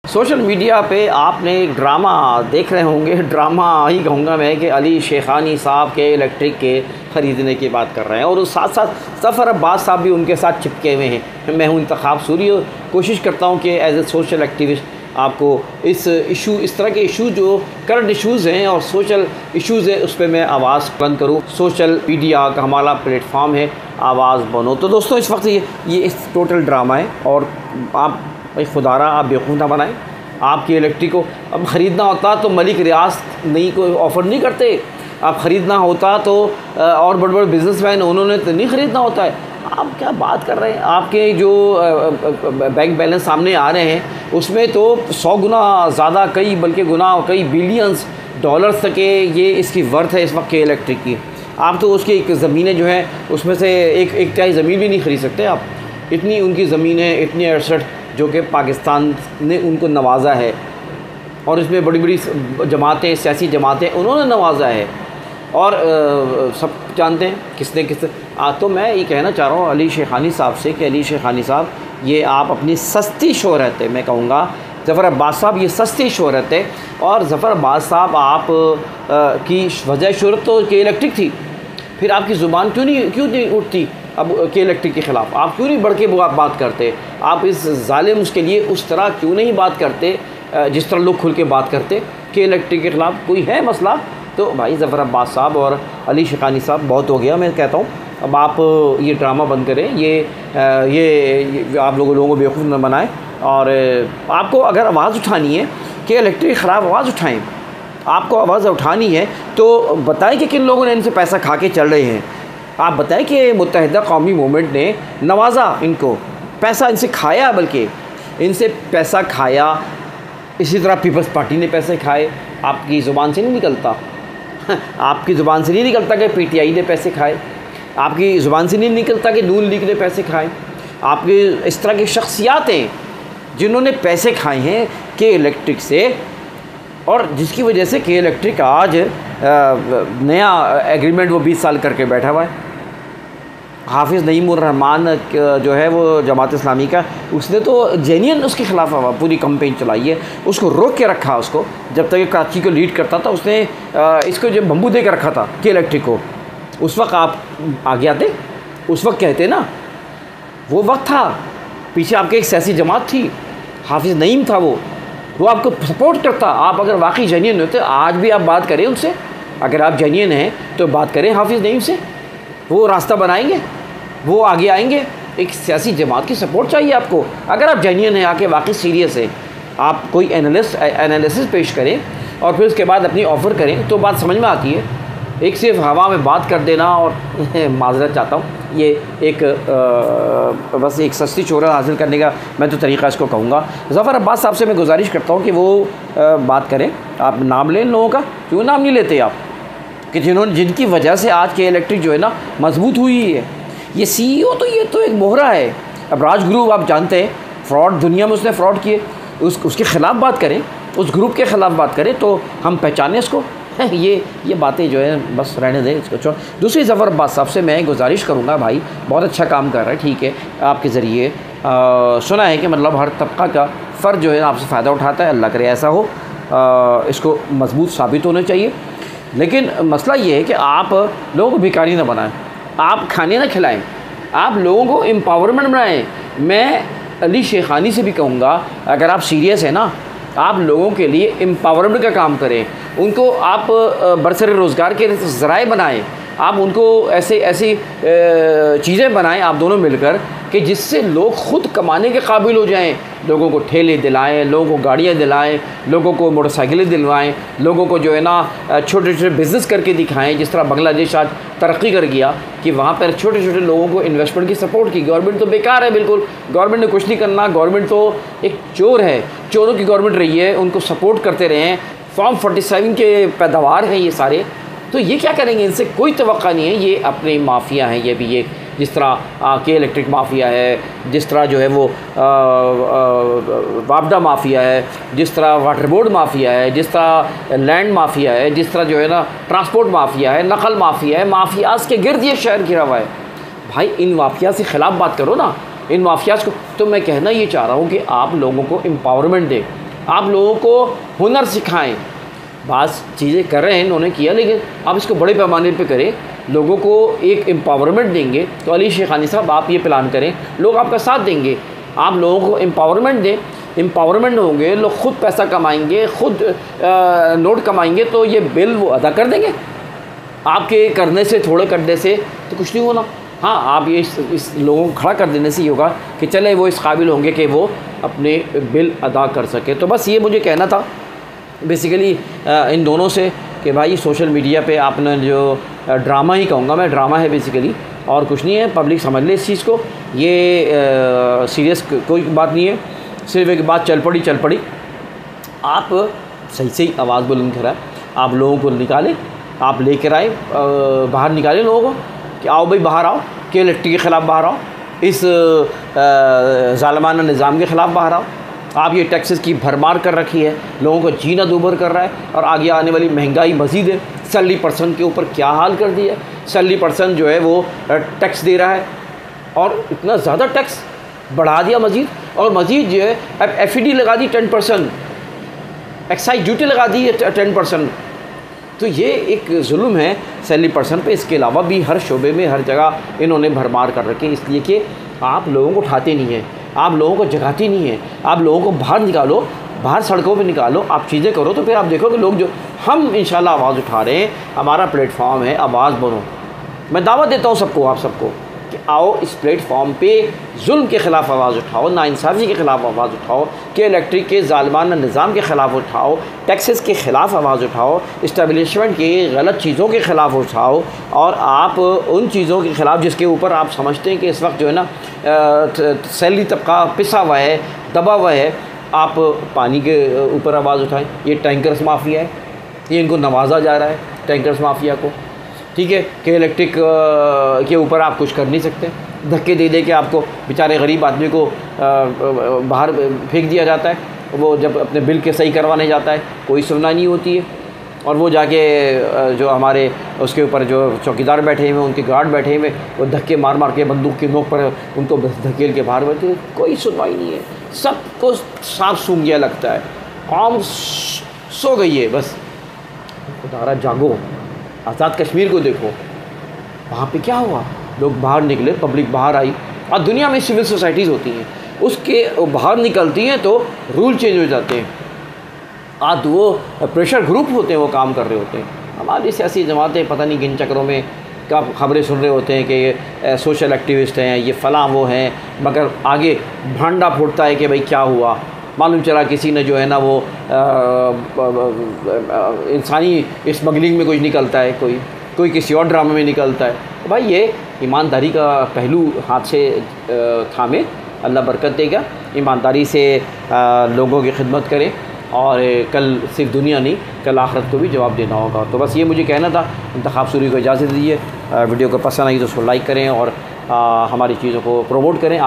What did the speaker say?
Social media पे आपने एक ड्रामा देख रहे होंगे। ड्रामा ही कहूँगा मैं कि अली शेखानी साहब के इलेक्ट्रिक के ख़रीदने की बात कर रहे हैं और उस साथ साथ ज़फ़र अब्बास साहब भी उनके साथ चिपके हुए हैं। मैं हूँ इंतखाब सूरी और कोशिश करता हूँ कि एज ए सोशल एक्टिविस्ट आपको इस तरह के इशू जो करंट इश्यूज़ हैं और सोशल इश्यूज़ हैं उस पर मैं आवाज़ बुलंद करूँ। सोशल मीडिया का हमारा प्लेटफॉर्म है, आवाज़ बनो। तो दोस्तों इस वक्त ये इस टोटल ड्रामा है और आप भाई खुदारा आप बेवकूफ़ ना बनाएं। आपकी इलेक्ट्रिक को अब ख़रीदना होता तो मलिक रियाज नहीं कोई ऑफ़र नहीं करते। आप ख़रीदना होता तो और बड़े बड़े बिजनेसमैन उन्होंने तो नहीं ख़रीदना होता है। आप क्या बात कर रहे हैं? आपके जो बैंक बैलेंस सामने आ रहे हैं उसमें तो 100 गुना ज़्यादा कई बिलियंस डॉलर्स तक के ये इसकी वर्थ है इस वक्त के इलेक्ट्रिक की। आप तो उसकी एक ज़मीनें जो हैं उसमें से एक तिहाई ज़मीन भी नहीं ख़रीद सकते आप। इतनी उनकी ज़मीनें, इतनी 68 जो कि पाकिस्तान ने उनको नवाजा है और इसमें बड़ी बड़ी जमातें, सियासी जमातें उन्होंने नवाजा है और सब जानते हैं किसने तो मैं ये कहना चाह रहा हूँ अली शेखानी साहब से कि अली शेखानी साहब ये आप अपनी सस्ती शोहरत है, मैं कहूँगा ज़फ़र अब्बास साहब ये सस्ती शोहरत है और ज़फ़र अब्बास साहब आप की वजह शोहरत तो के इलेक्ट्रिक थी, फिर आपकी ज़ुबान क्यों नहीं उठती अब के इलेक्ट्रिक के ख़िलाफ़? आप क्यों नहीं बढ़ के बात करते? आप इस ज़ालिम उसके लिए उस तरह क्यों नहीं बात करते जिस तरह लोग खुल के बात करते के इलेक्ट्रिक के ख़िलाफ़? कोई है मसला तो भाई ज़फ़र अब्बास साहब और अली शेखानी साहब बहुत हो गया। मैं कहता हूँ अब आप ये ड्रामा बंद करें, ये आप लोगों को बेवकूफ़ न बनाएं और आपको अगर आवाज़ उठानी है कि इलेक्ट्रिक ख़िलाफ़ आवाज़ उठाएँ। आपको आवाज़ उठानी है तो बताएं कि किन लोगों ने इनसे पैसा खा के चल रहे हैं। आप बताएं कि मुत्तहिदा कौमी मूवमेंट ने नवाजा इनको, पैसा इनसे खाया, बल्कि इनसे पैसा खाया। इसी तरह पीपल्स पार्टी ने पैसे खाए। आपकी ज़ुबान से नहीं निकलता आपकी ज़ुबान से नहीं निकलता कि पीटीआई ने पैसे खाए। आपकी ज़ुबान से नहीं निकलता कि नून लीग ने पैसे खाए। आपके इस तरह की शख्सियातें जिन्होंने पैसे खाए हैं के इलेक्ट्रिक से और जिसकी वजह से के इलेक्ट्रिक आज नया एग्रीमेंट वो 20 साल करके बैठा हुआ है। हाफिज़ नईमुर रहमान जो है वो जमात इस्लामी का, उसने तो जेन्युइन उसके ख़िलाफ़ पूरी कैंपेन चलाई है, उसको रोक के रखा। उसको जब तक कराची को लीड करता था उसने इसको जब बम्बू दे के रखा था के इलेक्ट्रिक को, उस वक्त आप आगे आते, उस वक्त कहते ना, वो वक्त था। पीछे आपके एक सियासी जमात थी, हाफिज़ नईम था, वो आपको सपोर्ट करता। आप अगर वाकई जेन्युइन होते आज भी आप बात करें उनसे। अगर आप जेन्युइन हैं तो बात करें हाफिज़ नईम से, वो रास्ता बनाएंगे, वो आगे आएंगे। एक सियासी जमात की सपोर्ट चाहिए आपको। अगर आप जेन्युइन हैं, आके वाकई सीरियस है, आप कोई एनालिसिस पेश करें और फिर उसके बाद अपनी ऑफ़र करें तो बात समझ में आती है। एक सिर्फ हवा में बात कर देना और माजरत चाहता हूँ, ये एक बस एक सस्ती शोहरत हासिल करने का मैं तो तरीक़ा इसको कहूँगा। ज़फ़र अब्बास साहब से मैं गुजारिश करता हूँ कि वो बात करें। आप नाम लें लोगों का, क्यों नाम नहीं लेते आप, कि जिनकी वजह से आज के इलेक्ट्रिक जो है ना मजबूत हुई है। ये सीईओ तो ये तो एक मोहरा है। अब राज ग्रुप आप जानते हैं, फ्रॉड दुनिया में उसने फ्रॉड किए, उसके ख़िलाफ़ बात करें, उस ग्रुप के ख़िलाफ़ बात करें तो हम पहचानें इसको। ये बातें जो है बस रहने दें इसको, छोड़। दूसरी ज़फ़र अब्बास साहब से मैं गुजारिश करूँगा, भाई बहुत अच्छा काम कर रहा है, ठीक है, आपके ज़रिए सुना है कि मतलब हर तबका का फ़र्द जो है आपसे फ़ायदा उठाता है। अल्लाह करे ऐसा हो, इसको मजबूत साबित होना चाहिए। लेकिन मसला ये है कि आप लोगों को भिखारी ना बनाएं, आप खाने ना खिलाएं, आप लोगों को एम्पावरमेंट बनाएं। मैं अली शेखानी से भी कहूँगा, अगर आप सीरियस हैं ना, आप लोगों के लिए एम्पावरमेंट का काम करें, उनको आप बरसर रोज़गार के ज़राए बनाएं, आप उनको ऐसी चीज़ें बनाएं, आप दोनों मिलकर, कि जिससे लोग ख़ुद कमाने के काबिल हो जाएं। लोगों को ठेले दिलाएं, लोगों को गाड़ियाँ दिलाएं, लोगों को मोटरसाइकिलें दिलवाएं, लोगों को जो है ना छोटे छोटे बिज़नेस करके दिखाएं। जिस तरह बांग्लादेश आज तरक्की कर गया कि वहाँ पर छोटे छोटे लोगों को इन्वेस्टमेंट की सपोर्ट की। गवर्नमेंट तो बेकार है बिल्कुल, गवर्नमेंट ने कुछ नहीं करना, गवर्नमेंट तो एक चोर है, चोरों की गवर्नमेंट रही है, उनको सपोर्ट करते रहे हैं। फॉर्म 47 के पैदावार हैं ये सारे, तो ये क्या करेंगे? इनसे कोई तवक्का नहीं है। ये अपने माफिया हैं, ये भी ये जिस तरह के इलेक्ट्रिक माफिया है, जिस तरह जो है वो वापडा माफिया है, जिस तरह वाटर बोर्ड माफिया है, जिस तरह लैंड माफिया है, जिस तरह जो है ना ट्रांसपोर्ट माफिया है, नकल माफिया है। माफियाज के गिर्द ये शहर घिरा हुआ है। भाई इन माफिया से ख़िलाफ़ बात करो ना, इन माफियाज को। तो मैं कहना ये चाह रहा हूँ कि आप लोगों को एम्पावरमेंट दें, आप लोगों को हुनर सिखाएं। बात चीज़ें कर रहे हैं, इन्होंने किया, लेकिन आप इसको बड़े पैमाने पे करें, लोगों को एक एम्पावरमेंट देंगे। तो अली शेखानी साहब आप ये प्लान करें, लोग आपका साथ देंगे। आप लोगों को एम्पावरमेंट दें, एम्पावरमेंट होंगे, लोग खुद पैसा कमाएंगे, खुद नोट कमाएंगे, तो ये बिल वो अदा कर देंगे। आपके करने से, थोड़े करने से तो कुछ नहीं होना। हाँ, आप ये इस लोगों को खड़ा कर देने से ये होगा कि चले वो इस काबिल होंगे कि वो अपने बिल अदा कर सके। तो बस ये मुझे कहना था बेसिकली इन दोनों से कि भाई सोशल मीडिया पे आपने जो ड्रामा ही कहूँगा मैं, ड्रामा है बेसिकली, और कुछ नहीं है। पब्लिक समझ ले इस चीज़ को, ये सीरियस कोई बात नहीं है, सिर्फ एक बात चल पड़ी। आप सही आवाज़ बुलंद कराएं, आप लोगों को निकालें, आप लेकर आए, बाहर निकालें लोगों को कि आओ भाई बाहर आओ, कि इलेक्ट्रिक के ख़िलाफ़ बाहर आओ, इस ज़ालिमाना निज़ाम के ख़िलाफ़ बाहर आओ। आप ये टैक्सेस की भरमार कर रखी है, लोगों को जीना दूभर कर रहा है, और आगे आने वाली महंगाई मज़ीद है। सैलरी पर्सन के ऊपर क्या हाल कर दिया है। सैलरी पर्सन जो है वो टैक्स दे रहा है, और इतना ज़्यादा टैक्स बढ़ा दिया मज़ीद, और मज़ीद जो है अब FED लगा दी 10%, एक्साइज ड्यूटी लगा दी है 10%। तो ये एक जुल्म है सैलरी पर्सन पे। इसके अलावा भी हर शोबे में, हर जगह इन्होंने भरमार कर रखे, इसलिए कि आप लोगों को उठाते नहीं हैं, आप लोगों को जगाती नहीं है। आप लोगों को बाहर निकालो, बाहर सड़कों पे निकालो, आप चीज़ें करो, तो फिर आप देखो कि लोग जो हम इंशाल्लाह आवाज़ उठा रहे हैं, हमारा प्लेटफॉर्म है, आवाज़ बनो। मैं दावत देता हूँ सबको, आप सबको, कि आओ इस प्लेटफॉर्म पे जुल्म के ख़िलाफ़ आवाज़ उठाओ, नाइंसाफ़ी के ख़िलाफ़ आवाज़ उठाओ, कि इलेक्ट्रिक के ज़ालिमाना निज़ाम के ख़िलाफ़ उठाओ, टैक्सेस के ख़िलाफ़ आवाज़ उठाओ, इस्टेब्लिशमेंट की गलत चीज़ों के ख़िलाफ़ उठाओ, और आप उन चीज़ों के ख़िलाफ़ जिसके ऊपर आप समझते हैं कि इस वक्त जो है ना सैलरी तबका पिसा हुआ है, दबा हुआ है, आप पानी के ऊपर आवाज़ उठाएँ। ये टैंकर्स माफिया है, ये इनको नवाजा जा रहा है, टैंकर्स माफिया को, ठीक है, कि इलेक्ट्रिक के ऊपर आप कुछ कर नहीं सकते। धक्के दे के आपको बेचारे गरीब आदमी को बाहर फेंक दिया जाता है। वो जब अपने बिल के सही करवाने जाता है, कोई सुनवाई नहीं होती है, और वो जाके जो हमारे उसके ऊपर जो चौकीदार बैठे हुए, उनके गार्ड बैठे हुए, वो धक्के मार के बंदूक की नोक पर उनको धकेल के बाहर बैठे। कोई सुनवाई नहीं है, सबको सांप सूंघ गया लगता है, कौम सो गई है। बस खुदारा जागो, आज़ाद कश्मीर को देखो, वहाँ पे क्या हुआ, लोग बाहर निकले, पब्लिक बाहर आई। और दुनिया में सिविल सोसाइटीज़ होती हैं, उसके बाहर निकलती हैं तो रूल चेंज हो जाते हैं। आज वो प्रेशर ग्रुप होते हैं, वो काम कर रहे होते हैं। हमारी सियासी जमातें पता नहीं किन चक्रों में क्या खबरें सुन रहे होते हैं कि ये सोशल एक्टिविस्ट हैं, ये फ़लाँ वो हैं, मगर आगे भांडा फूटता है कि भाई क्या हुआ। मालूम चला किसी ने जो है ना वो इंसानी स्मगलिंग में कुछ निकलता है, कोई किसी और ड्रामे में निकलता है। तो भाई ये ईमानदारी का पहलू हाथ से थामे, अल्लाह बरकत देगा। ईमानदारी से लोगों की खिदमत करें, और कल सिर्फ दुनिया नहीं, कल आखिरत को भी जवाब देना होगा। तो बस ये मुझे कहना था। इंतखाब सूरी को इजाज़त दीजिए। वीडियो को पसंद आई तो उसको लाइक करें, और हमारी चीज़ों को प्रमोट करें।